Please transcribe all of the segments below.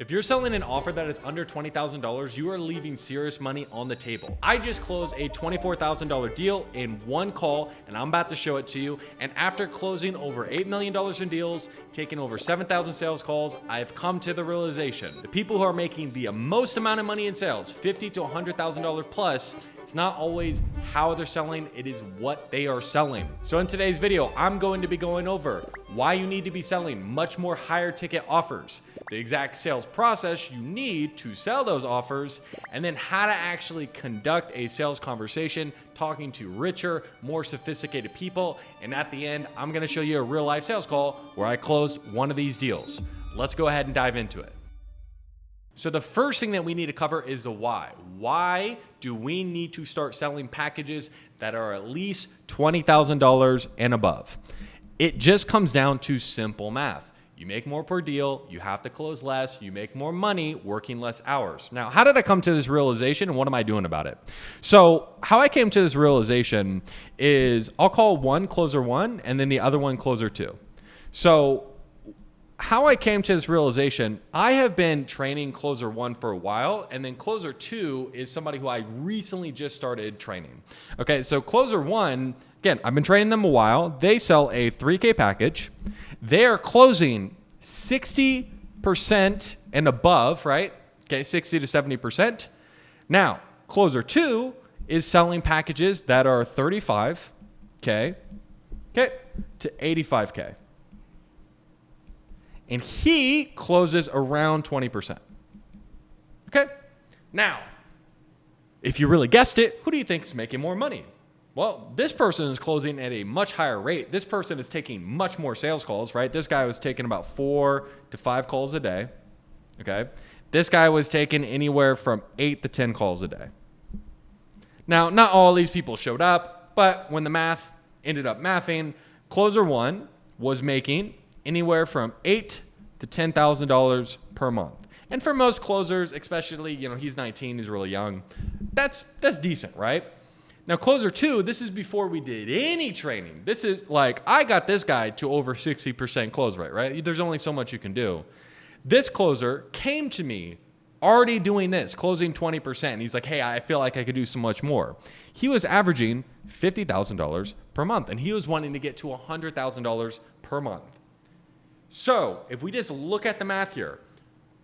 If you're selling an offer that is under $20,000, you are leaving serious money on the table. I just closed a $24,000 deal in one call, and I'm about to show it to you. And after closing over $8 million in deals, taking over 7,000 sales calls, I've come to the realization the people who are making the most amount of money in sales, $50,000 to $100,000 plus, it's not always how they're selling, it is what they are selling. So in today's video, I'm going to be going over why you need to be selling much more higher ticket offers, the exact sales process you need to sell those offers, and then how to actually conduct a sales conversation, talking to richer, more sophisticated people. And at the end, I'm gonna show you a real life sales call where I closed one of these deals. Let's go ahead and dive into it. So the first thing that we need to cover is the why. Why do we need to start selling packages that are at least $20,000 and above? It just comes down to simple math. You make more per deal, you have to close less, you make more money working less hours. Now, how did I come to this realization and what am I doing about it? So how I came to this realization is I'll call one closer one and then the other one closer two. So how I came to this realization, I have been training closer one for a while, and then closer two is somebody who I recently just started training. Okay, so closer one, again, I've been training them a while. They sell a 3K package. They are closing 60% and above, right? Okay, 60 to 70%. Now, closer two is selling packages that are 35K, okay, to 85K. And he closes around 20%. Okay? Now, if you really guessed it, who do you think is making more money? Well, this person is closing at a much higher rate. This person is taking much more sales calls, right? This guy was taking about 4 to 5 calls a day. Okay? This guy was taking anywhere from 8 to 10 calls a day. Now, not all these people showed up, but when the math ended up mathing, closer one was making anywhere from $8,000 to $10,000 per month. And for most closers, especially, he's 19, he's really young. That's decent, right? Now, closer two, this is before we did any training. This is like, I got this guy to over 60% close rate, right? There's only so much you can do. This closer came to me already doing this, closing 20%. He's like, hey, I feel like I could do so much more. He was averaging $50,000 per month, and he was wanting to get to $100,000 per month. So if we just look at the math here,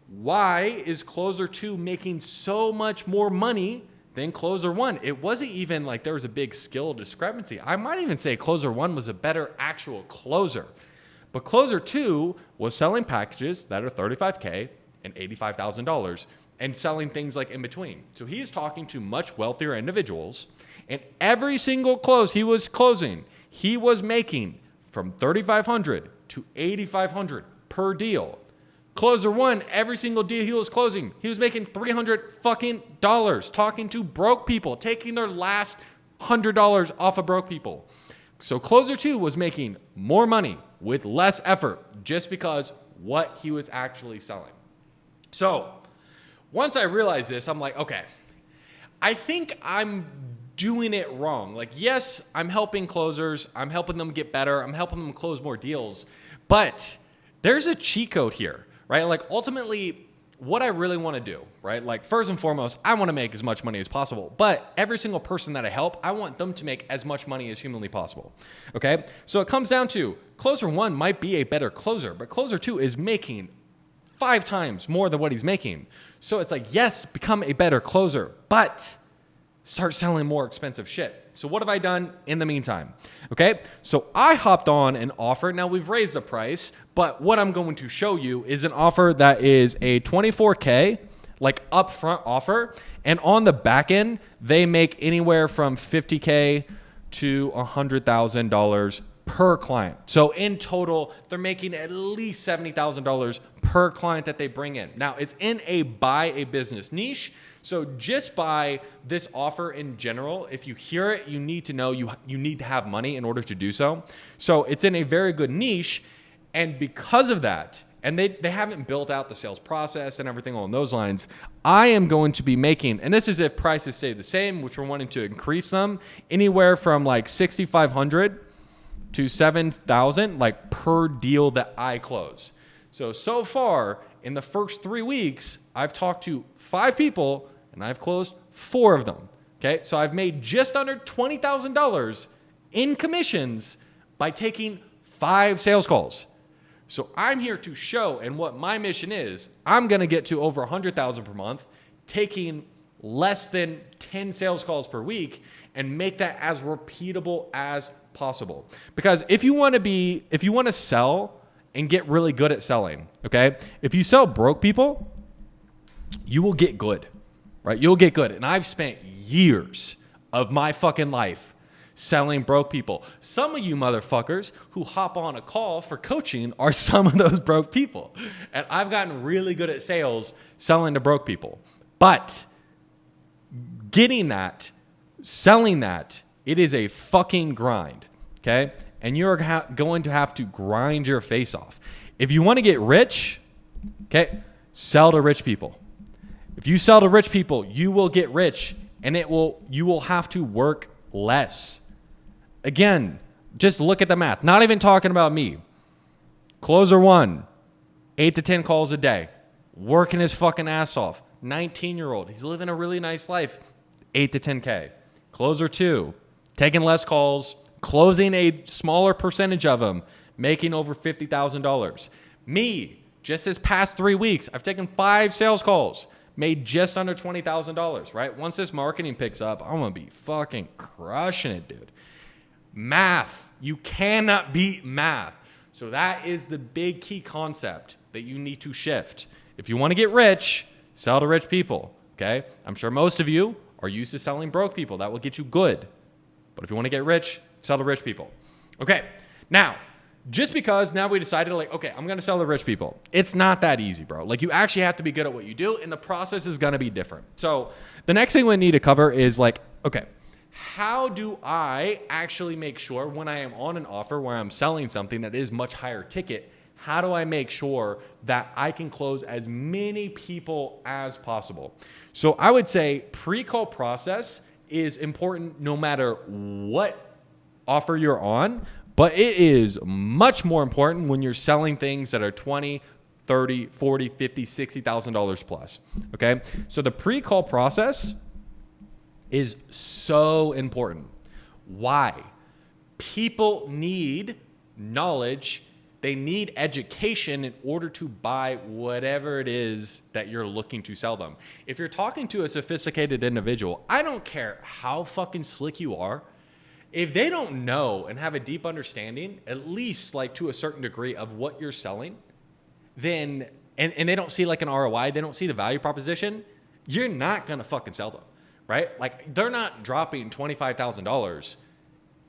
why is closer two making so much more money than closer one? It wasn't even like there was a big skill discrepancy. I might even say closer one was a better actual closer. But closer two was selling packages that are $35K and $85,000 and selling things like in between. So he is talking to much wealthier individuals, and every single close he was closing, he was making from $3,500 to $8,500 per deal. Closer one, every single deal he was closing, he was making $300 fucking dollars, talking to broke people, taking their last $100 off of broke people. So closer two was making more money with less effort just because what he was actually selling. So once I realized this, I'm like, okay, I think I'm doing it wrong. Like, yes, I'm helping closers. I'm helping them get better. I'm helping them close more deals. But there's a cheat code here, right? Like, ultimately, what I really want to do, right? Like, first and foremost, I want to make as much money as possible. But every single person that I help, I want them to make as much money as humanly possible. Okay? So it comes down to closer one might be a better closer, but closer two is making 5 times more than what he's making. So it's like, yes, become a better closer, but start selling more expensive shit. So what have I done in the meantime? Okay, so I hopped on an offer. Now we've raised the price, but what I'm going to show you is an offer that is a 24K, like upfront offer. And on the back end, they make anywhere from $50K to $100,000 per client. So in total, they're making at least $70,000 per client that they bring in. Now it's in a buy a business niche. So just by this offer in general, if you hear it, you need to know you need to have money in order to do so. So it's in a very good niche. And because of that, and they haven't built out the sales process and everything along those lines, I am going to be making, and this is if prices stay the same, which we're wanting to increase them, anywhere from like $6,500 to $7,000 like per deal that I close. So far, in the first 3 weeks, I've talked to 5 people and I've closed 4 of them. Okay. So I've made just under $20,000 in commissions by taking 5 sales calls. So I'm here to show, and what my mission is, I'm going to get to over 100,000 per month, taking less than 10 sales calls per week and make that as repeatable as possible. Because if you want to sell and get really good at selling, okay? If you sell broke people, you will get good, right? You'll get good. And I've spent years of my fucking life selling broke people. Some of you motherfuckers who hop on a call for coaching are some of those broke people. And I've gotten really good at sales selling to broke people. But getting that, selling that, it is a fucking grind, okay? And you're going to have to grind your face off. If you want to get rich, okay, sell to rich people. If you sell to rich people, you will get rich, and you will have to work less. Again, just look at the math. Not even talking about me. Closer 1, 8 to 10 calls a day, working his fucking ass off. 19-year-old, he's living a really nice life, 8 to 10K. Closer 2, taking less calls, closing a smaller percentage of them, making over $50,000. Me, just this past 3 weeks, I've taken 5 sales calls, made just under $20,000, right? Once this marketing picks up, I'm going to be fucking crushing it, dude. Math. You cannot beat math. So that is the big key concept that you need to shift. If you want to get rich, sell to rich people, okay? I'm sure most of you are used to selling broke people. That will get you good. But if you want to get rich, sell to rich people. Okay, now, just because now we decided, like, okay, I'm going to sell to rich people. It's not that easy, bro. Like, you actually have to be good at what you do, and the process is going to be different. So the next thing we need to cover is, like, okay, how do I actually make sure when I am on an offer where I'm selling something that is much higher ticket, how do I make sure that I can close as many people as possible? So I would say pre-call process is important no matter what offer you're on, but it is much more important when you're selling things that are $20,000, $30,000, $40,000, $50,000, $60,000 plus. Okay, so the pre-call process is so important. Why? People need knowledge. They need education in order to buy whatever it is that you're looking to sell them. If you're talking to a sophisticated individual, I don't care how fucking slick you are. If they don't know and have a deep understanding, at least like to a certain degree of what you're selling, then, and they don't see like an ROI, they don't see the value proposition, you're not going to fucking sell them. Right? Like they're not dropping $25,000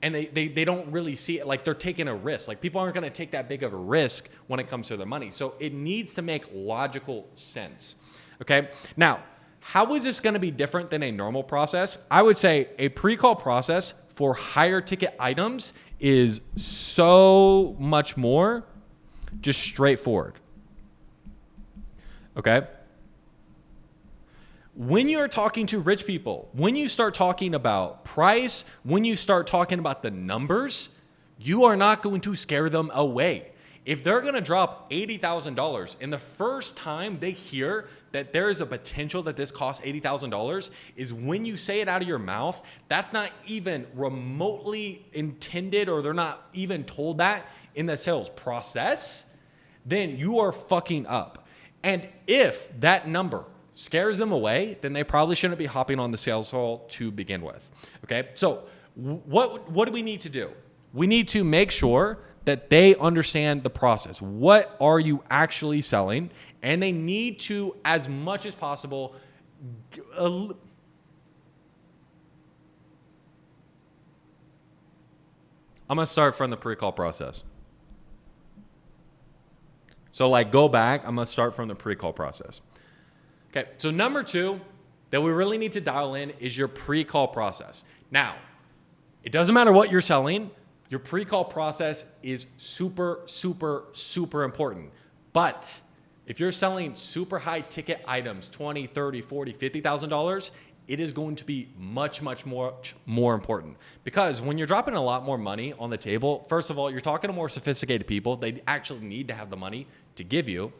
and they don't really see it. Like they're taking a risk. Like people aren't going to take that big of a risk when it comes to their money. So it needs to make logical sense. Okay. Now, how is this going to be different than a normal process? I would say a pre-call process for higher ticket items is so much more just straightforward. Okay. When you're talking to rich people, when you start talking about price, when you start talking about the numbers, you are not going to scare them away. If they're going to drop $80,000 and the first time they hear that there is a potential that this costs $80,000 is when you say it out of your mouth, that's not even remotely intended or they're not even told that in the sales process, then you are fucking up. And if that number scares them away, then they probably shouldn't be hopping on the sales call to begin with. Okay, so what do we need to do? We need to make sure that they understand the process. What are you actually selling? And they need to, as much as possible, I'm going to start from the pre-call process. So like go back, I'm going to start from the pre-call process. Okay, so number 2 that we really need to dial in is your pre-call process. Now, it doesn't matter what you're selling. Your pre-call process is super, super, super important. But if you're selling super high ticket items, $20,000, $30,000, $40,000, $50,000, it is going to be much, much more important. Because when you're dropping a lot more money on the table, first of all, you're talking to more sophisticated people. They actually need to have the money to give you.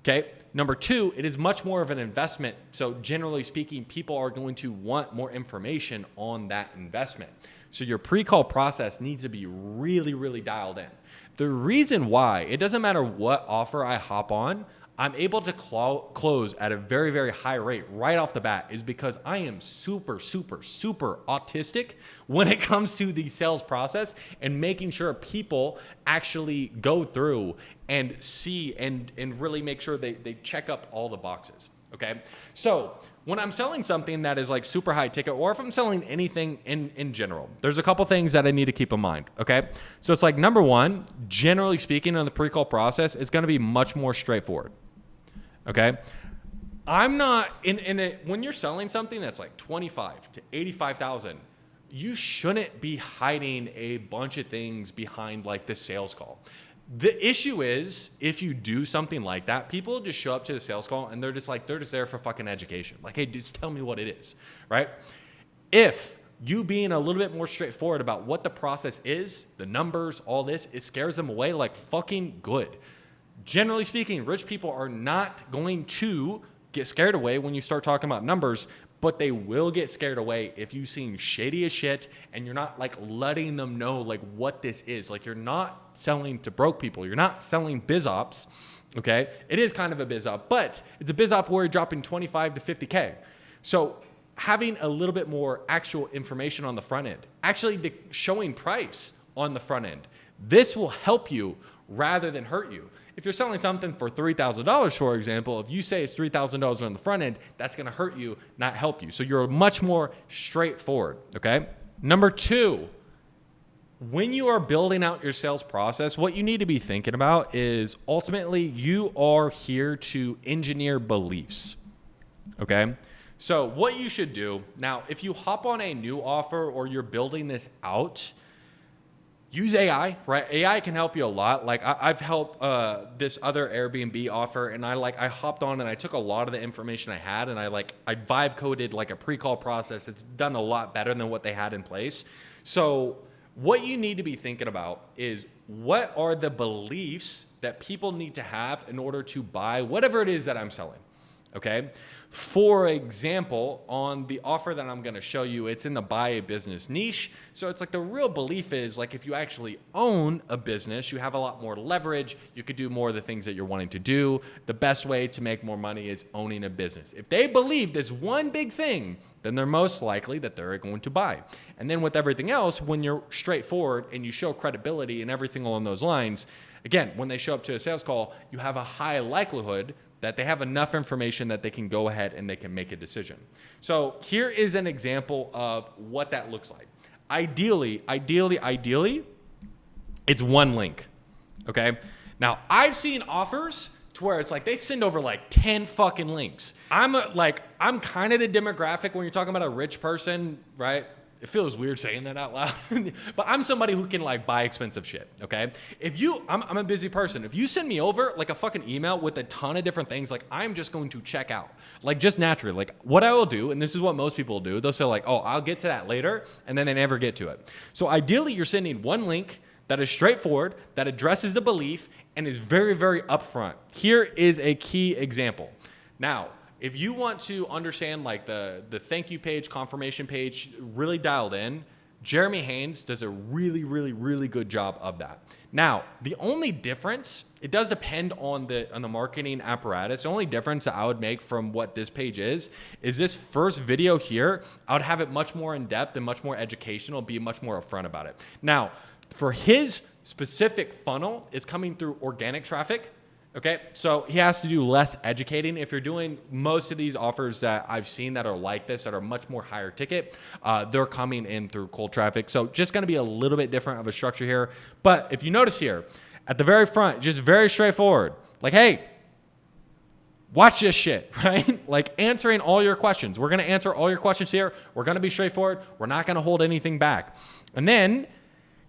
Okay. Number two, it is much more of an investment. So generally speaking, people are going to want more information on that investment. So your pre-call process needs to be really, really dialed in. The reason why, it doesn't matter what offer I hop on, I'm able to close at a very, very high rate right off the bat is because I am super, super, super autistic when it comes to the sales process and making sure people actually go through and see and really make sure they check up all the boxes. Okay. So when I'm selling something that is like super high ticket, or if I'm selling anything in general, there's a couple things that I need to keep in mind. Okay. So it's like, number one, generally speaking, on the pre-call process, it's going to be much more straightforward. Okay. I'm not when you're selling something that's like 25 to 85,000, you shouldn't be hiding a bunch of things behind like the sales call. The issue is, if you do something like that, people just show up to the sales call and they're just there for fucking education. Like, hey, just tell me what it is, right? If you being a little bit more straightforward about what the process is, the numbers, all this, it scares them away like fucking good. Generally speaking, rich people are not going to get scared away when you start talking about numbers, but they will get scared away if you seem shady as shit and you're not like letting them know like what this is. Like, you're not selling to broke people. You're not selling biz ops. Okay. It is kind of a biz op, but it's a biz op where you're dropping 25 to 50K. So having a little bit more actual information on the front end, actually showing price on the front end, this will help you rather than hurt you. If you're selling something for $3,000, for example, if you say it's $3,000 on the front end, that's going to hurt you, not help you. So you're much more straightforward. Okay. Number two, when you are building out your sales process, what you need to be thinking about is ultimately you are here to engineer beliefs. Okay. So what you should do now, if you hop on a new offer or you're building this out, use AI, right? AI can help you a lot. Like I've helped this other Airbnb offer, and I hopped on and I took a lot of the information I had and I vibe coded like a pre-call process. It's done a lot better than what they had in place. So what you need to be thinking about is, what are the beliefs that people need to have in order to buy whatever it is that I'm selling? Okay. For example, on the offer that I'm going to show you, it's in the buy a business niche. So it's like the real belief is like, if you actually own a business, you have a lot more leverage. You could do more of the things that you're wanting to do. The best way to make more money is owning a business. If they believe this one big thing, then they're most likely that they're going to buy. And then with everything else, when you're straightforward and you show credibility and everything along those lines, again, when they show up to a sales call, you have a high likelihood that they have enough information that they can go ahead and they can make a decision. So here is an example of what that looks like. Ideally, it's one link. Okay. Now I've seen offers to where it's like they send over like 10 fucking links. I'm kind of the demographic when you're talking about a rich person, right? It feels weird saying that out loud, but I'm somebody who can like buy expensive shit. Okay. I'm a busy person. If you send me over like a fucking email with a ton of different things, like I'm just going to check out, like just naturally. Like what I will do, and this is what most people do, they'll say like, oh, I'll get to that later. And then they never get to it. So ideally you're sending one link that is straightforward, that addresses the belief and is very, very upfront. Here is a key example. Now, if you want to understand like the thank you page, confirmation page, really dialed in, Jeremy Haynes does a really, really, really good job of that. Now, the only difference, it does depend on the marketing apparatus. The only difference that I would make from what this page is this first video here, I would have it much more in depth and much more educational, be much more upfront about it. Now, for his specific funnel, it's coming through organic traffic. Okay, so he has to do less educating. If you're doing most of these offers that I've seen that are like this, that are much more higher ticket, they're coming in through cold traffic. So just going to be a little bit different of a structure here. But if you notice here, at the very front, just very straightforward. Like, hey, watch this shit, right? Like answering all your questions. We're going to answer all your questions here. We're going to be straightforward. We're not going to hold anything back. And then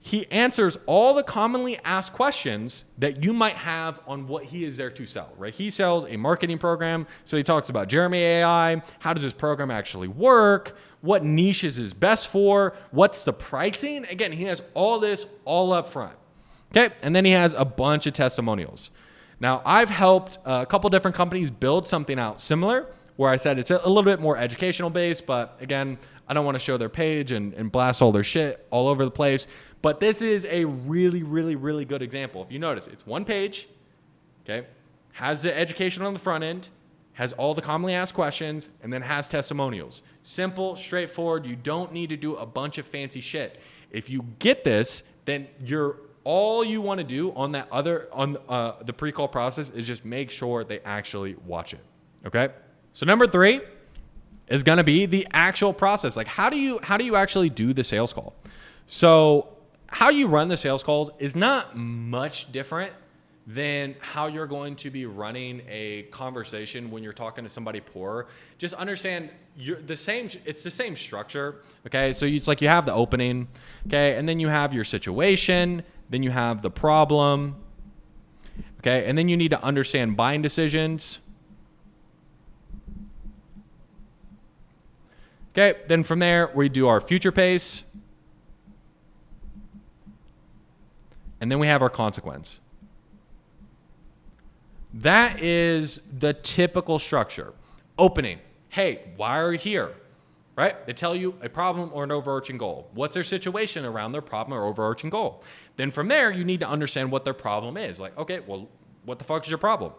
he answers all the commonly asked questions that you might have on what he is there to sell, right? He sells a marketing program. So he talks about Jeremy AI. How does this program actually work? What niche is this best for? What's the pricing? Again, he has all this all up front. Okay. And then he has a bunch of testimonials. Now, I've helped a couple different companies build something out similar where I said it's a little bit more educational based, but again, I don't want to show their page and blast all their shit all over the place. But this is a really, really, really good example. If you notice, it's one page, okay, has the education on the front end, has all the commonly asked questions, and then has testimonials. Simple, straightforward. You don't need to do a bunch of fancy shit. If you get this, then all you want to do on the pre-call process is just make sure they actually watch it. Okay. So number 3 is going to be the actual process. Like how do you actually do the sales call? So how you run the sales calls is not much different than how you're going to be running a conversation when you're talking to somebody poor. Just understand it's the same structure. Okay. So it's like you have the opening. Okay. And then you have your situation. Then you have the problem. Okay. And then you need to understand buying decisions. Okay. Then from there, we do our future pace. And then we have our consequence. That is the typical structure. Opening. Hey, why are you here? Right? They tell you a problem or an overarching goal. What's their situation around their problem or overarching goal? Then from there, you need to understand what their problem is. Like, okay, well, what the fuck is your problem?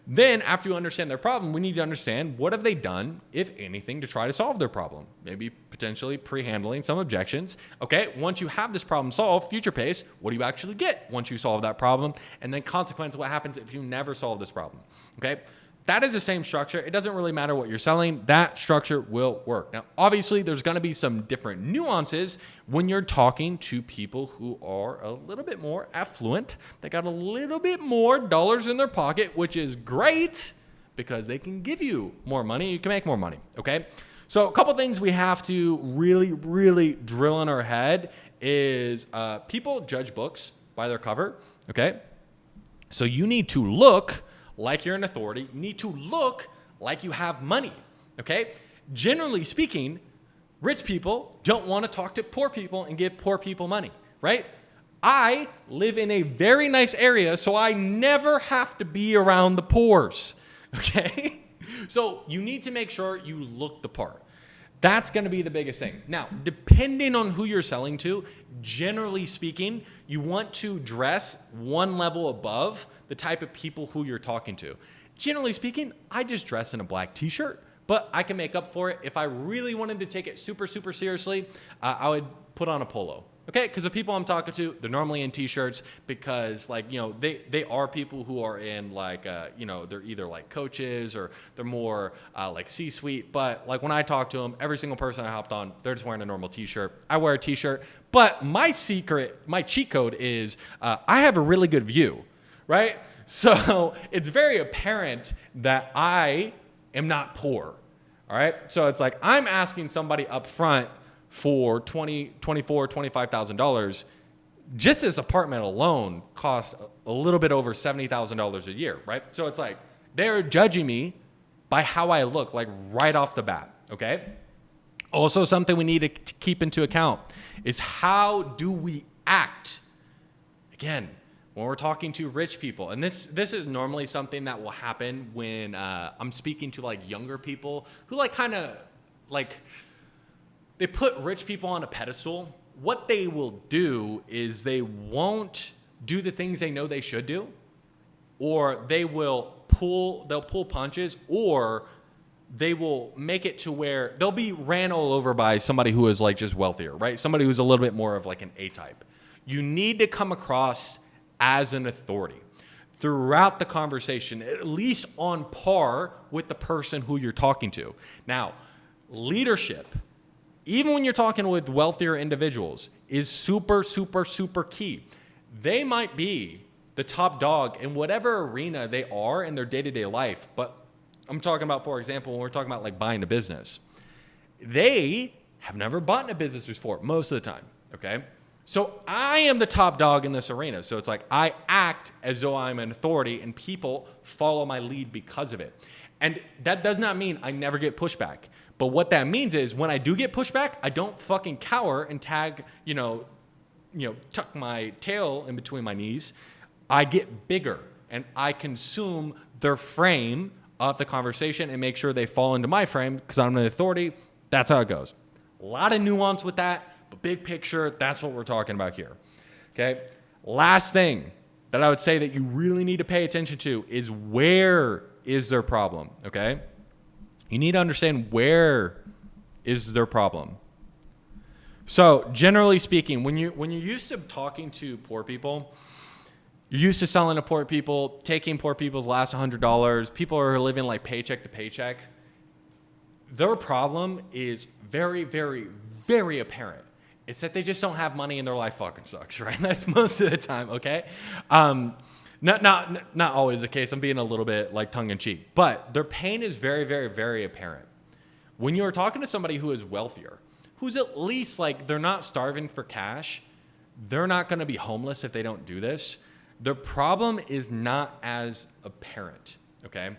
Then after you understand their problem, we need to understand what have they done, if anything, to try to solve their problem. Maybe potentially pre-handling some objections. Okay, once you have this problem solved, future pace, what do you actually get once you solve that problem? And then consequence, what happens if you never solve this problem? Okay, that is the same structure. It doesn't really matter what you're selling. That structure will work. Now, obviously, there's going to be some different nuances when you're talking to people who are a little bit more affluent. They got a little bit more dollars in their pocket, which is great because they can give you more money. You can make more money, okay? So a couple things we have to really, really drill in our head is people judge books by their cover, okay? So you need to look like you're an authority. You need to look like you have money, okay? Generally speaking, rich people don't want to talk to poor people and give poor people money, right? I live in a very nice area, so I never have to be around the poors, okay? So you need to make sure you look the part. That's going to be the biggest thing. Now, depending on who you're selling to, generally speaking, you want to dress one level above the type of people who you're talking to. Generally speaking, I just dress in a black t-shirt, but I can make up for it. If I really wanted to take it super, super seriously, I would put on a polo. Okay, because the people I'm talking to, they're normally in t-shirts because, like, you know, they are people who are in, like, you know, they're either like coaches or they're more like C-suite. But like when I talk to them, every single person I hopped on, they're just wearing a normal t-shirt. I wear a t-shirt, but my cheat code is I have a really good view, right? So it's very apparent that I am not poor. All right, so it's like I'm asking somebody up front for $25,000. Just this apartment alone costs a little bit over $70,000 a year, right? So it's like they're judging me by how I look, like right off the bat, okay? Also, something we need to keep into account is how do we act? Again, when we're talking to rich people, and this is normally something that will happen when I'm speaking to like younger people who like kind of like, they put rich people on a pedestal. What they will do is they won't do the things they know they should do, or they'll pull punches, or they will make it to where they'll be ran all over by somebody who is like just wealthier, right? Somebody who's a little bit more of like an A-type. You need to come across as an authority throughout the conversation, at least on par with the person who you're talking to. Now, leadership, even when you're talking with wealthier individuals, is super, super, super key. They might be the top dog in whatever arena they are in their day-to-day life. But I'm talking about, for example, when we're talking about like buying a business, they have never bought in a business before most of the time, okay? So I am the top dog in this arena. So it's like I act as though I'm an authority and people follow my lead because of it. And that does not mean I never get pushback. But what that means is when I do get pushback, I don't fucking cower and tuck my tail in between my knees. I get bigger and I consume their frame of the conversation and make sure they fall into my frame because I'm the authority. That's how it goes. A lot of nuance with that, but big picture, that's what we're talking about here. Okay. Last thing that I would say that you really need to pay attention to is where is their problem. Okay. You need to understand where is their problem. So generally speaking, when you're used to talking to poor people, you're used to selling to poor people, taking poor people's last $100. People are living like paycheck to paycheck. Their problem is very, very, very apparent. It's that they just don't have money and their life fucking sucks, right? That's most of the time, okay? Not always the case. I'm being a little bit like tongue in cheek, but their pain is very, very, very apparent. When you're talking to somebody who is wealthier, who's at least like they're not starving for cash, they're not going to be homeless if they don't do this. Their problem is not as apparent, okay?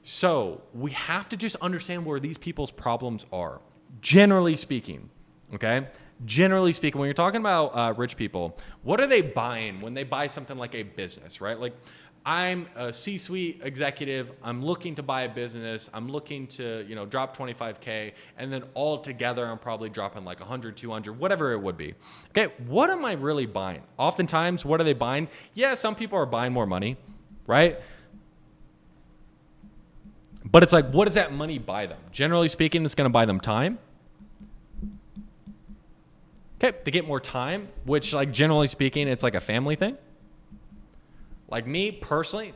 So we have to just understand where these people's problems are, generally speaking, okay? Generally speaking, when you're talking about rich people, what are they buying when they buy something like a business, right? Like I'm a C-suite executive. I'm looking to buy a business. I'm looking to, drop 25K. And then all together, I'm probably dropping like 100, 200, whatever it would be. Okay, what am I really buying? Oftentimes, what are they buying? Yeah, some people are buying more money, right? But it's like, what does that money buy them? Generally speaking, it's going to buy them time. Okay, they get more time, which like generally speaking, it's like a family thing. Like me personally,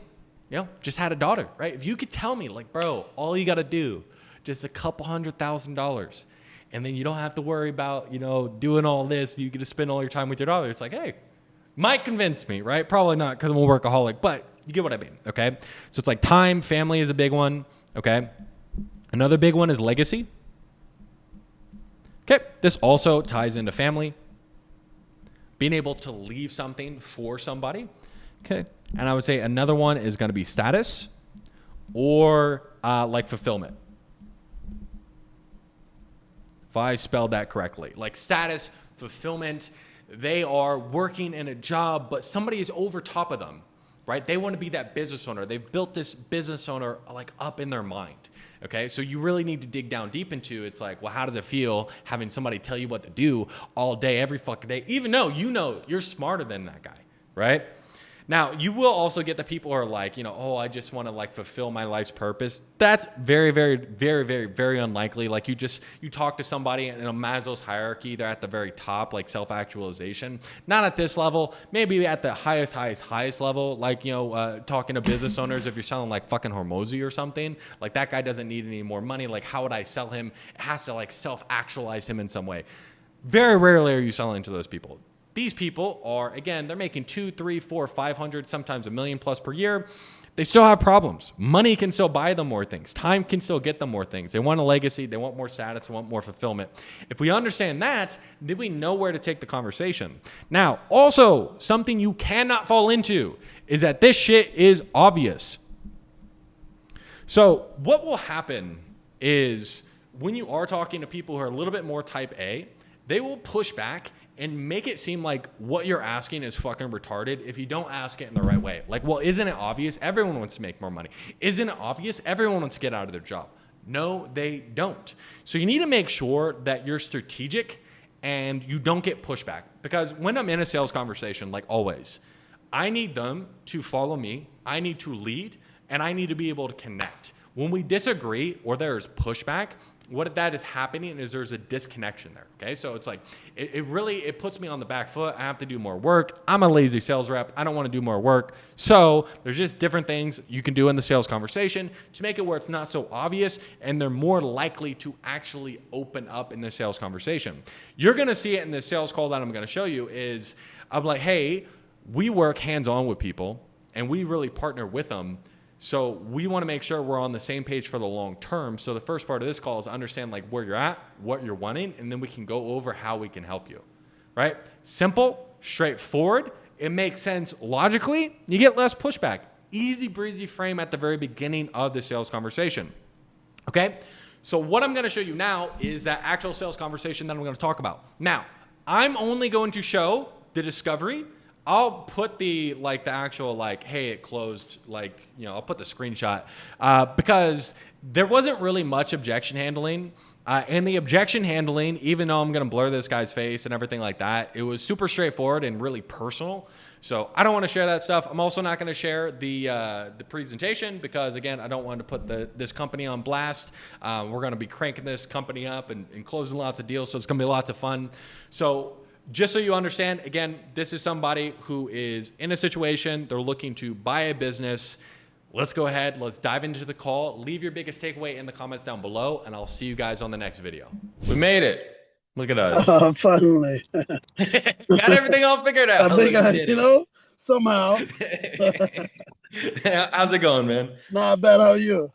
just had a daughter, right? If you could tell me like, bro, all you got to do, just a couple $100,000 and then you don't have to worry about, doing all this. You get to spend all your time with your daughter. It's like, hey, might convince me, right? Probably not because I'm a workaholic, but you get what I mean, okay? So it's like time, family is a big one, okay? Another big one is legacy. Okay, this also ties into family. Being able to leave something for somebody. Okay, and I would say another one is going to be status or like fulfillment. If I spelled that correctly. Like status, fulfillment, they are working in a job, but somebody is over top of them, right? They want to be that business owner. They've built this business owner like up in their mind. Okay, so you really need to dig down deep into it's like, well, how does it feel having somebody tell you what to do all day, every fucking day, even though you're smarter than that guy, right? Now, you will also get the people who are like, I just want to like fulfill my life's purpose. That's very, very, very, very, very unlikely. Like you talk to somebody in a Maslow's hierarchy, they're at the very top, like self-actualization. Not at this level, maybe at the highest level, like, talking to business owners, if you're selling like fucking Hormozy or something, like that guy doesn't need any more money. Like how would I sell him? It has to like self-actualize him in some way. Very rarely are you selling to those people. These people are, again, they're making 2, 3, 4, 500, sometimes $1 million plus per year. They still have problems. Money can still buy them more things. Time can still get them more things. They want a legacy. They want more status. They want more fulfillment. If we understand that, then we know where to take the conversation. Now, also, something you cannot fall into is that this shit is obvious. So what will happen is when you are talking to people who are a little bit more type A, they will push back and make it seem like what you're asking is fucking retarded if you don't ask it in the right way. Like, well, isn't it obvious? Everyone wants to make more money. Isn't it obvious? Everyone wants to get out of their job. No, they don't. So you need to make sure that you're strategic and you don't get pushback. Because when I'm in a sales conversation, like always, I need them to follow me. I need to lead and I need to be able to connect. When we disagree or there's pushback, what that is happening is there's a disconnection there, okay? So it's like, it puts me on the back foot. I have to do more work. I'm a lazy sales rep. I don't want to do more work. So there's just different things you can do in the sales conversation to make it where it's not so obvious and they're more likely to actually open up in the sales conversation. You're going to see it in the sales call that I'm going to show you is I'm like, hey, we work hands-on with people and we really partner with them. So we want to make sure we're on the same page for the long term. So the first part of this call is understand like where you're at, what you're wanting, and then we can go over how we can help you, right? Simple, straightforward. It makes sense logically. You get less pushback. Easy breezy frame at the very beginning of the sales conversation, okay? So what I'm going to show you now is that actual sales conversation that I'm going to talk about. Now, I'm only going to show the discovery. I'll put the actual hey, it closed, I'll put the screenshot, because there wasn't really much objection handling. And the objection handling, even though I'm going to blur this guy's face and everything like that, it was super straightforward and really personal. So I don't want to share that stuff. I'm also not going to share the presentation because, again, I don't want to put this company on blast. We're going to be cranking this company up and closing lots of deals, so it's going to be lots of fun. So just so you understand, again, this is somebody who is in a situation, they're looking to buy a business. Let's go ahead. Let's dive into the call. Leave your biggest takeaway in the comments down below, and I'll see you guys on the next video. We made it. Look at us. Finally. Got everything all figured out. I think Look, we I, did somehow. it. How's it going, man? Not bad. How are you?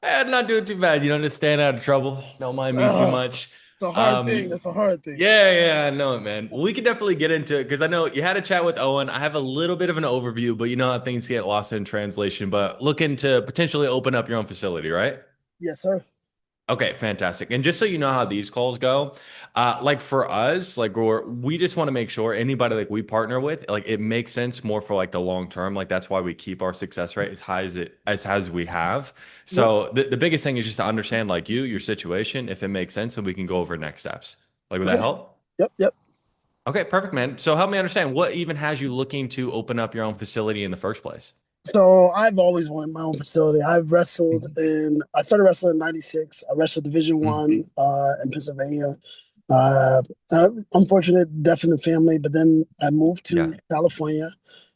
Not doing too bad. You know, just staying out of trouble. Don't mind me too Uh, much. it's a hard thing. Um, That's a hard thing. yeah, I know it, man. We could definitely get into it because I know you had a chat with Owen. I have a little bit of an overview, but you know how things get lost in translation. But looking to potentially open up your own facility, right? Yes, sir. Okay, fantastic. And just so you know how these calls go, like for us, we just want to make sure anybody we partner with, it makes sense more for the long term. That's why we keep our success rate as high as high as we have. Yep. So the biggest thing is just to understand your situation, if it makes sense, and we can go over next steps. Would that Okay. help? Yep. Okay, perfect, man. So help me understand what even has you looking to open up your own facility in the first place? So I've always wanted my own facility. I've wrestled Mhm. I started wrestling in '96. I wrestled Division Mhm. One in Pennsylvania. Uh, Unfortunate death in the family, but then I moved Yeah. to California.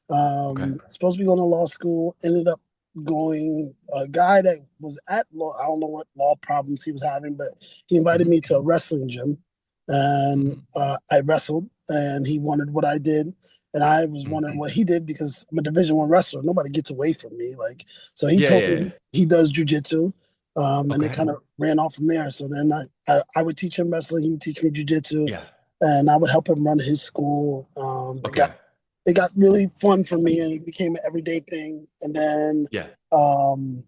Okay. Supposed to be going to law school, ended up going a guy that was at law. I don't know what law problems he was having, but he invited Mhm. me to a wrestling gym, and Mhm. I wrestled, and he wanted what I did, and I was wondering Mhm. what he did because I'm a Division One wrestler. Nobody gets away from me, like so. He Yeah, told yeah, me yeah. he does jujitsu, and it Okay. kind of ran off from there. So then I would teach him wrestling, he would teach me jujitsu, Yeah. and I would help him run his school. Okay. It got really fun for me, and it became an everyday thing. And then Yeah. um,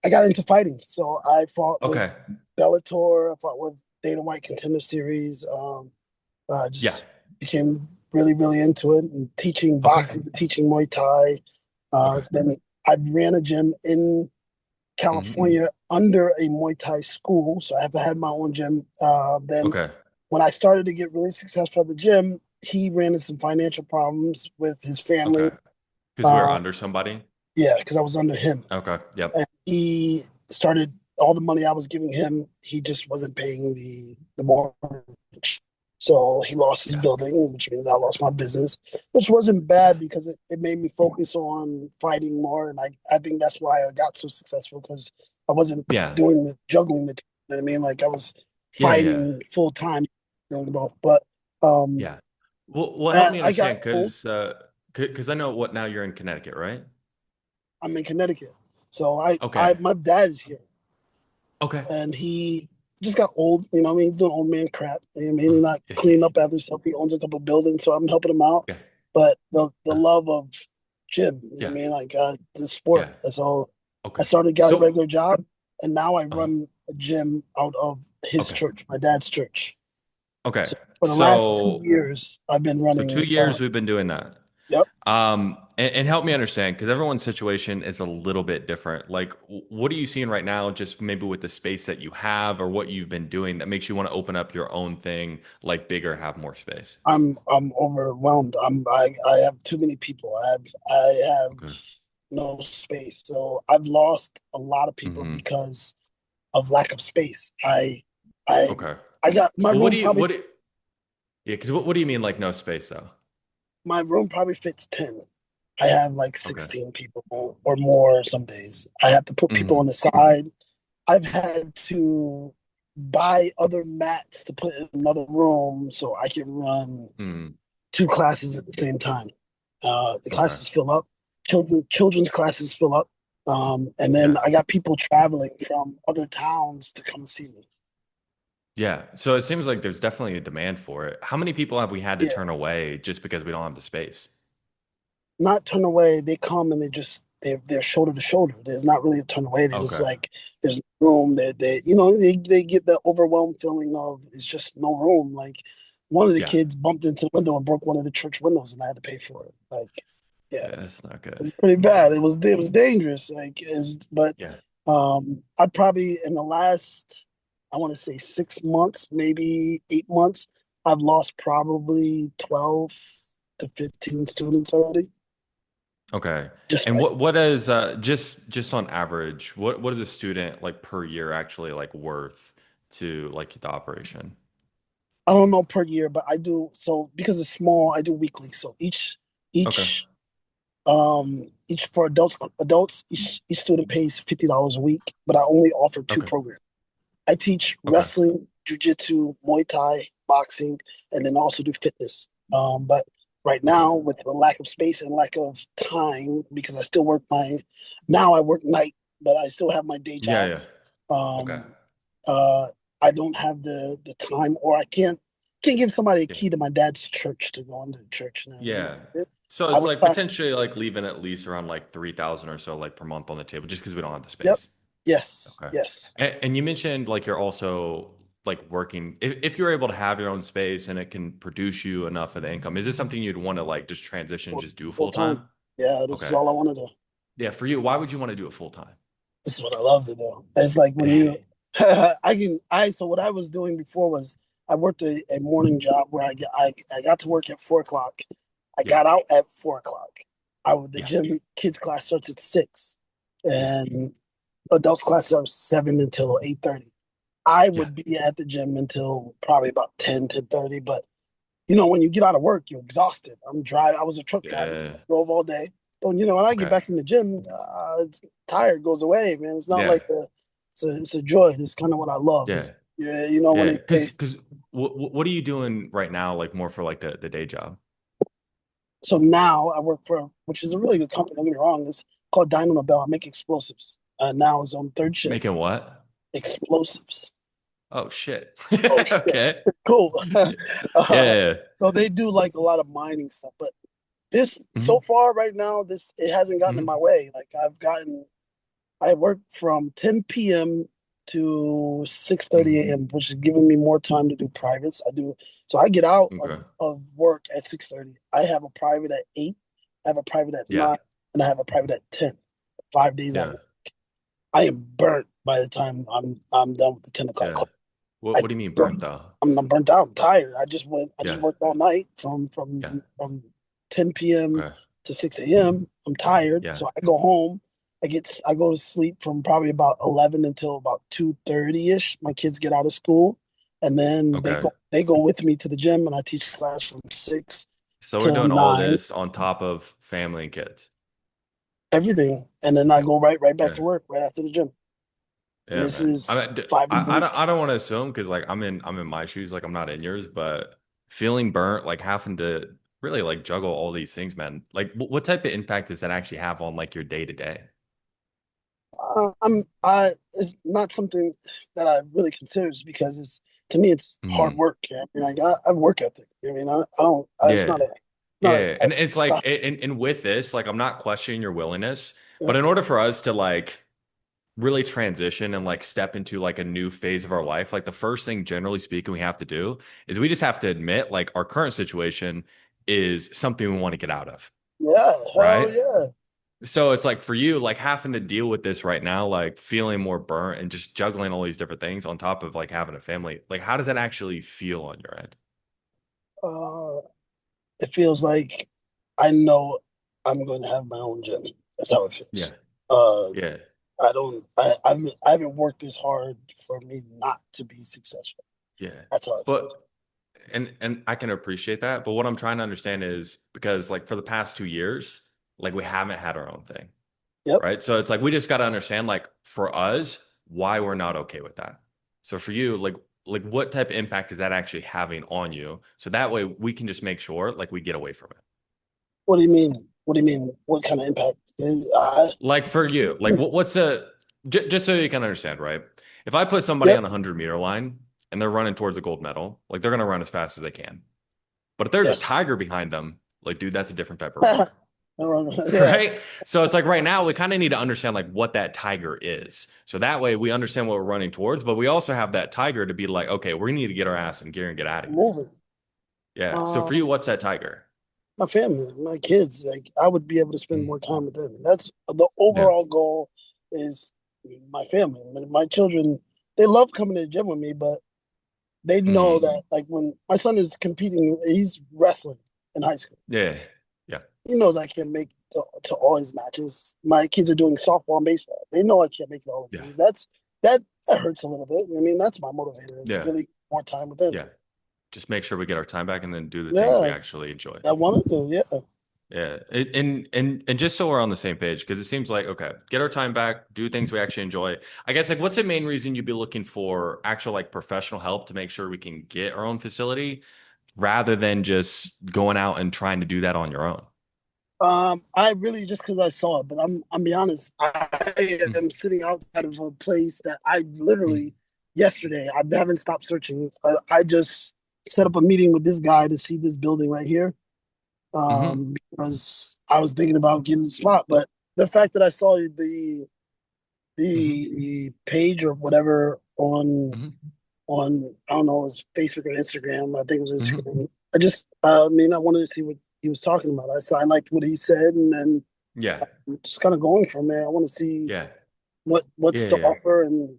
I got into fighting, so I fought with Okay. Bellator, I fought with Dana White Contender Series. Yeah. Just became really into it, and teaching Okay. boxing, teaching Muay Thai. Okay. It's been I ran a gym in Mhm. California under a Muay Thai school, so I have had my own gym. Then Okay. when I started to get really successful at the gym, he ran into some financial problems with his family. Okay. Because we were Uh, under somebody. yeah, because I was under him, Okay. and Yep. he started all the money I was giving him. He just wasn't paying the mortgage, so he lost his Yeah. building, which means I lost my business, which wasn't bad because it made me focus on fighting more, and I think that's why I got so successful because I wasn't Yeah. doing the juggling the. You know what I mean? Like I was Yeah. Yeah. fighting full time doing both, but um, Yeah. Well, help me I got understand old. because I know what now you're in Connecticut, right? I'm in Connecticut, so I Okay. my dad is here, Okay. and he just got old. You know, what I mean, he's doing old man crap. You know what I mean, he's Uh, not Yeah. cleaning up after himself. He owns a couple of buildings, so I'm helping him out. Yeah. But the Uh, love of gym, you know what I yeah. mean, like the sport. Yeah. So I Okay. started, got a So. regular job, and now I Uh, run a gym out of his okay. church, my dad's church. Okay. So for the last two So years, I've been so two running. years we've been doing that. Yep. And help me understand because everyone's situation is a little bit different. What are you seeing right now, just maybe with the space that you have or what you've been doing that makes you want to open up your own thing, bigger, have more space? I'm overwhelmed. I have too many people. I have Okay. no space. So I've lost a lot of people Hmm. because of lack of space. I Okay. I got Well, yeah, because what do you mean no space though? my room probably fits 10. I have like Okay. 16 people or more some days. I have to put people Hmm. on the side. I've had to buy other mats to put in another room so I can run Hmm. two classes at the same time. The Okay. classes fill up. Children's classes fill up. And then Yeah. I got people traveling from other towns to come see me. Yeah. So it seems like there's definitely a demand for it. How many people have we had to Yeah, turn away just because we don't have the space? not turn away. They come and they're shoulder to shoulder. There's not really a turn away. They're just Okay. like there's no room. They get the overwhelmed feeling of it's just no room. Like one of the Yeah. kids bumped into the window and broke one of the church windows, and I had to pay for it. Like, yeah, Yeah, that's not it good. was pretty bad. It was dangerous. Like, but Yeah. I probably in the last, I want to say 6 months, maybe 8 months, I've lost probably 12 to 15 students already. Okay. Just And right. what is just on average, what is a student like per year actually like worth to like the operation? I don't know per year, but I do so because it's small. I do weekly. So Okay. each each for adults each student pays $50 a week, but I only offer two Okay. programs. I teach Okay. wrestling, jujitsu, Muay Thai, boxing, and then also do fitness. But right Okay. now, with the lack of space and lack of time, because I still work now I work night, but I still have my day Yeah, job. yeah. Okay. Um, uh, I don't have the time, or I can't give somebody a Yeah. key to my dad's church to go into the church now. Yeah. So I it's would like try. potentially like leaving at least around like 3,000 or so like per month on the table just because we don't have the Yep. space. Yes. Okay. Yes. And you mentioned like you're also like working if you're able to have your own space and it can produce you enough of the income, is this something you'd want to like just transition, Full, just do full full time. time? Yeah. This is Okay. all I want to do. Yeah, for you, why would you want to do it full time? This is what I love to do. It's like when you, so what I was doing before was I worked a morning job where I got to work at 4 o'clock. I Yeah. got out at 4 o'clock. The Yeah. gym kids class starts at 6, Yeah. and adults class starts 7 until 8:30. I Yeah. would be at the gym until probably about 10 to 30. But when you get out of work, you're exhausted. I was a truck driver, Yeah. drove all day. So, when I get Okay. back in the gym, it's tired goes away, man. It's not Yeah. like it's a joy. It's kind of what I love. Yeah. It's, yeah, when Yeah. they say, Because what are you doing right now, like more for like the day job? so now I work for, which is a really good company, don't get me wrong. It's called Dyno Nobel. I make explosives. Now it's on third shift. Making what? Explosives. Oh shit. Oh, yeah, Okay. cool. Yeah. uh, Yeah. so they do like a lot of mining stuff, but this so Hmm. far right now, this it hasn't gotten in Hmm. my way. Like I work from 10 p.m. to 6:30 Hmm. a.m., which is giving me more time to do privates. So I get out of, Okay. of work at 6:30. I have a private at 8, I have a private at Yeah. 9, and I have a private at 10. 5 days out of Yeah. work. I am burnt by the time I'm done with the 10 o'clock Yeah. club. What I do you mean go, burnt though? I'm burnt out. I'm tired. I just Yeah. worked all night from Yeah. from from 10 p.m. Okay. to 6 a.m. I'm tired, Yeah. so I go home. I go to sleep from probably about 11 until about 2:30 ish. My kids get out of school, and then they Okay. go with me to the gym, and I teach class from 6 So we're till doing all 9, this on top of family and kids. everything, and then I go right back Yeah. to work right after the gym. And Yeah, this man. is 5 days a week. I don't want to assume because like I'm in my shoes, like I'm not in yours, but feeling burnt, like having to really like juggle all these things, man. Like what type of impact does that actually have on like your day to day? It's not something that I really consider just because to me, it's hard Hmm. work. I mean, like I have work ethic. I mean, I don't, it's Yeah. not Yeah. And it's like and with this, like I'm not questioning your willingness, yeah, but in order for us to like really transition and like step into like a new phase of our life, like the first thing generally speaking we have to do is we just have to admit like our current situation is something we want to get out of, yeah, hell right? yeah. So it's like for you, like having to deal with this right now, like feeling more burnt and just juggling all these different things on top of like having a family, like how does that actually feel on your end? Uh, it feels like I know I'm going to have my own gym. That's how it Yeah. feels. Uh, Yeah. I don't, I haven't worked this hard for me not to be successful. Yeah. That's how it feels. But and I can appreciate that, but what I'm trying to understand is because like for the past 2 years, like we haven't had our own thing. Yep. Right. So it's like we just got to understand, like, for us, why we're not okay with that. So for you, like what type of impact is that actually having on you? So that way we can just make sure like we get away from it. What do you mean? What do you mean? What kind of impact? Like for you, like what's the just so you can understand, right? If I put somebody Yep. on a 100-meter line and they're running towards a gold medal, like they're gonna run as fast as they can. But if there's a Yes. tiger behind them, like dude, that's a different type of runner. Yeah. Right? So it's like right now we kind of need to understand like what that tiger is. So that way we understand what we're running towards, but we also have that tiger to be like, okay, we need to get our ass in gear and get out of here. Moving. Yeah. So for Um, you, what's that tiger? my family, my kids, like I would be able to spend Mm. more time with them. That's the Yeah. overall goal is my family. My children, they love coming to the gym with me, but they know Hmm. that like when my son is competing, he's wrestling in high school. Yeah. Yeah. He knows I can't make to all his matches. My kids are doing softball and baseball. They know I can't make it all the Yeah. games. That that hurts a little bit. I mean, that's my motivator is Yeah. really more time with them. Yeah. Just make sure we get our time back and then do the things we Yeah, actually enjoy. I want to do. Yeah. Yeah. And just so we're on the same page, because it seems like, okay, get our time back, do things we actually enjoy. I guess like what's the main reason you'd be looking for actual like professional help to make sure we can get our own facility rather than just going out and trying to do that on your own? I really just because I saw it, but I'm be honest. I Mm, am sitting outside of a place that I mm, literally yesterday. I haven't stopped searching. I just set up a meeting with this guy to see this building right here. mhm, Because I was thinking about getting the spot, but the fact that I saw mhm, the page or whatever mhm, on I don't know, it was Facebook or Instagram. I think it was mhm. Instagram. I mean, I wanted to see what he was talking about. So I liked what he said, and then Yeah. just kind of going from there. I want to see Yeah. what's Yeah. the Yeah. offer, and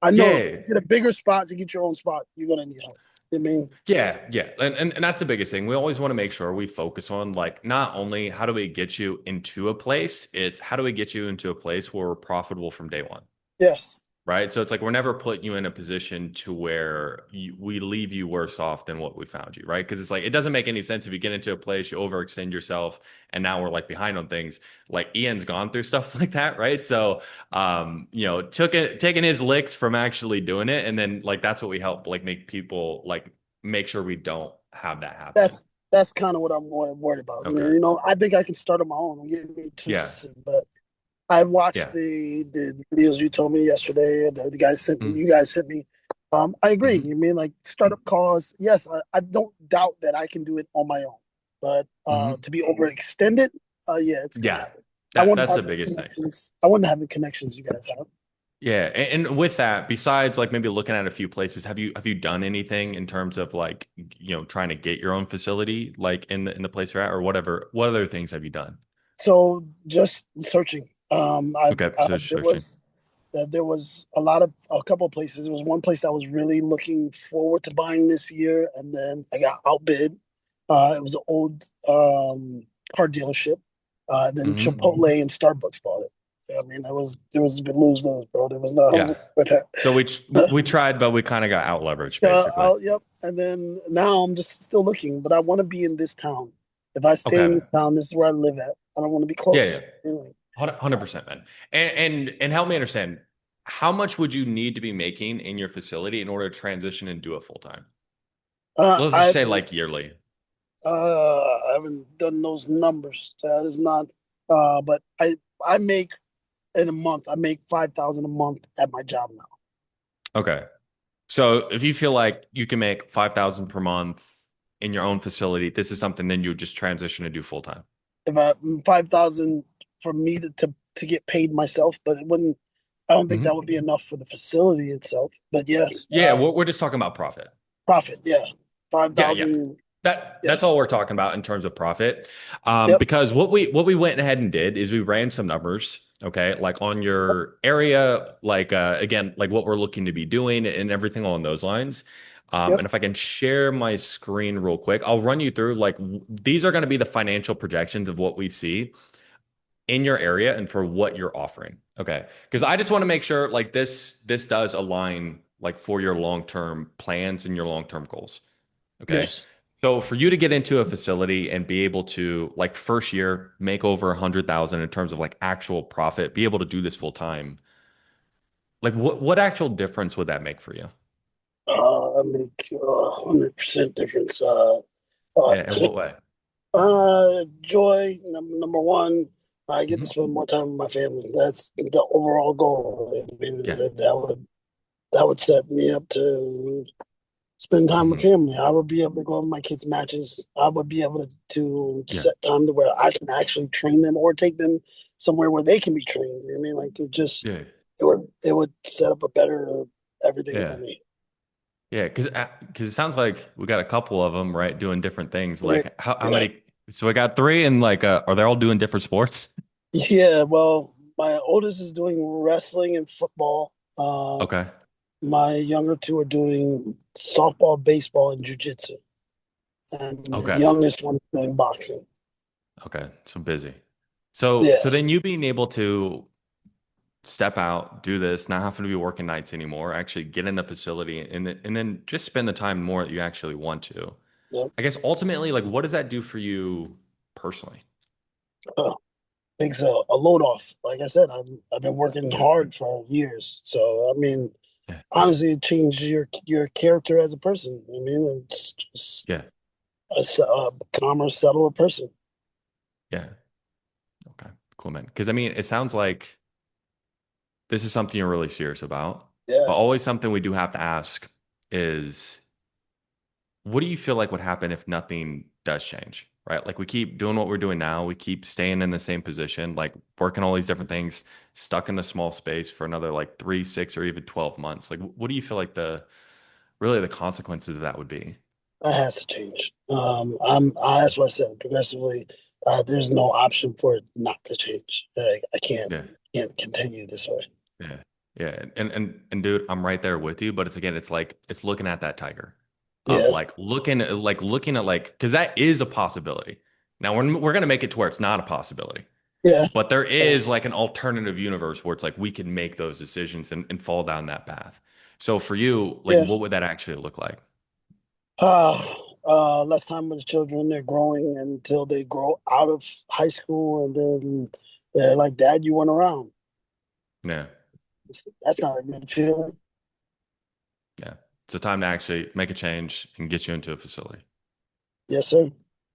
I know to Yeah. get a bigger spot to get your own spot, you're gonna need help. I mean, Yeah, yeah. And that's the biggest thing. We always want to make sure we focus on like not only how do we get you into a place, it's how do we get you into a place where we're profitable from day one. yes, Right. So it's like we're never putting you in a position to where we leave you worse off than what we found you. Right. Because it's like it doesn't make any sense if you get into a place, you overextend yourself, and now we're like behind on things. Like Ian's gone through stuff like that. Right. So, taking his licks from actually doing it. And then like that's what we help like make people like make sure we don't have that happen. that's that's kind of what I'm more worried about. Okay. You know, I think I can start on my own and get me Yeah. twisted, but I watched Yeah. the videos you told me yesterday, and the guys sent me. Mm-hmm. You guys sent me. I agree. Mm-hmm. You mean like startup costs? Yes, I don't doubt that I can do it on my own, but Mm-hmm. to be overextended, yeah, it's gonna Yeah. happen. I That wouldn't that's have the the biggest thing. connections. I wouldn't have the connections you guys have. Yeah, and with that, besides like maybe looking at a few places, have you done anything in terms of like trying to get your own facility like in the place you're at or whatever? What other things have you done? So just searching. Okay, so it's searching. There was a couple of places. There was one place that I was really looking forward to buying this year, and then I got outbid. It was an old car dealership. Then Hmm. Chipotle and Starbucks bought it. I mean, there was been lose lose, bro. There was no Yeah. with that. So we tried, but we kind of got out leveraged basically. Yep. And then now I'm just still looking, but I want to be in this town. If I stay in Okay. this town, this is where I live at. I don't want to be Yeah, close. yeah. Anyway, 100%, man. And help me understand, how much would you need to be making in your facility in order to transition and do it full time? Let's just I say like yearly. I haven't done those numbers. That is not. But I make in a month. I make 5,000 a month at my job now. Okay. So if you feel like you can make 5,000 per month in your own facility, this is something then you would just transition to do full time. If I 5,000 for me to get paid myself, but it wouldn't. I don't think that Hmm. would be enough for the facility itself. But yes, Yeah, we're just talking about profit. profit. Yeah, five Yeah, yeah. thousand. That's all Yes. we're talking about in terms of profit. Yep. Because what we went ahead and did is we ran some numbers, okay, like on your area, like again, like what we're looking to be doing and everything along those lines. Yep. And if I can share my screen real quick, I'll run you through like these are going to be the financial projections of what we see in your area and for what you're offering. Okay. Because I just want to make sure like this does align like for your long-term plans and your long-term goals. Okay. Yes. So for you to get into a facility and be able to like first year make over 100,000 in terms of like actual profit, be able to do this full time, like what actual difference would that make for you? I make 100% difference. Yeah, in what way? Joy number one. I get to Hmm. spend more time with my family. That's the overall goal. I mean, Yeah. that would set me up to spend time with Hmm. family. I would be able to go to my kids' matches. I would be able to Yeah. set time to where I can actually train them or take them somewhere where they can be trained. You know what I mean, like Yeah. it would set up a better everything for Yeah. me. Yeah, because it sounds like we got a couple of them, right, doing different things. Right. Like how Yeah. many? So we got three, and like, are they all doing different sports? Yeah. Well, my oldest is doing wrestling and football. Okay, My younger two are doing softball, baseball, and jujitsu. And the okay, youngest one is doing boxing. okay. So busy. So Yeah. then you being able to step out, do this, not having to be working nights anymore, actually get in the facility, and then just spend the time more that you actually want to. Yep. I guess ultimately, like, what does that do for you personally? Makes a load off. Like I said, I've been working Yeah, hard for years. So I mean, yeah, honestly, it changed your character as a person. I mean, it's just yeah, a calmer, settler person. yeah. Okay, cool, man. Because I mean, it sounds like this is something you're really serious about, but Yeah. always something we do have to ask is, what do you feel like would happen if nothing does change? Right? Like we keep doing what we're doing now, we keep staying in the same position, like working all these different things, stuck in the small space for another like 3, 6, or even 12 months. Like, what do you feel like the consequences of that would be? That has to change. That's what I said. Progressively, there's no option for it not to change. I Yeah. can't continue this way. Yeah. Yeah. And dude, I'm right there with you, but it's again, it's like it's looking at that tiger of Yeah, looking at like because that is a possibility. Now we're gonna make it to where it's not a possibility. yeah, But there yeah, is like an alternative universe where it's like we can make those decisions and fall down that path. So for you, like yeah. what would that actually look like? Less time with the children. They're growing until they grow out of high school, and then they're like, "Dad, you weren't around." Yeah. That's not a good feeling. Yeah. It's a time to actually make a change and get you into a facility. Yes, sir.